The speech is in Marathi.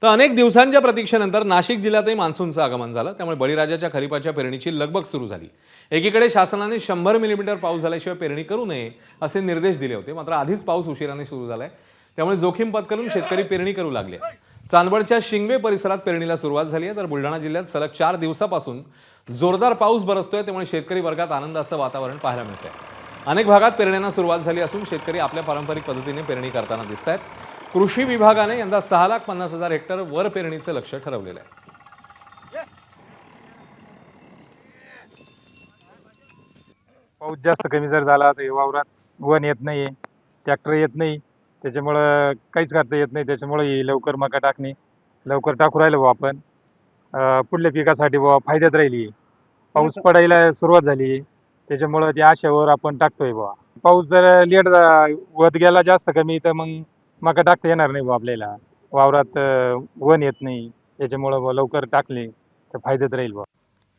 तर अनेक दिवसांच्या प्रतीक्षेनंतर नाशिक जिल्ह्यातही मान्सूनचं आगमन झालं। त्यामुळे बळीराजाच्या खरीपाच्या पेरणीची लगबग सुरू झाली। एकीकडे शासनाने 100 मिलीमीटर पाऊस झाल्याशिवाय पेरणी करू नये असे निर्देश दिले होते, मात्र आधीच पाऊस उशिराने सुरू झालाय। त्यामुळे जोखीम पत्करून शेतकरी पेरणी करू लागले। चांदवडच्या शिंगवे परिसरात पेरणीला सुरुवात झाली आहे, तर बुलढाणा जिल्ह्यात सलग 4 दिवसापासून जोरदार पाऊस बरसतोय। त्यामुळे शेतकरी वर्गात आनंदाचं वातावरण पाहायला मिळतंय। अनेक भागात पेरण्यांना सुरुवात झाली असून शेतकरी आपल्या पारंपरिक पद्धतीने पेरणी करताना दिसतायत। कृषी विभागाने यंदा 6,50,000 हेक्टर वर पेरणीचं लक्ष्य ठरवलेलं आहे। पाऊस जास्त कमी जर झाला तर वावरात वन येत नाही, ट्रॅक्टर येत नाही, त्याच्यामुळं काहीच करता येत नाही। त्याच्यामुळे ही लवकर मका टाकणे लवकर टाकू राहिलो बुवा आपण पुढल्या पिकासाठी बुवा फायद्यात राहिली। पाऊस पडायला सुरुवात झाली, त्याच्यामुळं त्या आशेवर आपण टाकतोय बुवा। पाऊस जर लेट होत गेला जास्त कमी तर मग मका टाकता येणार नाही बुवा आपल्याला। वावरात वन येत नाही, त्याच्यामुळं बुवा लवकर टाकले तर फायद्यात राहील बुवा।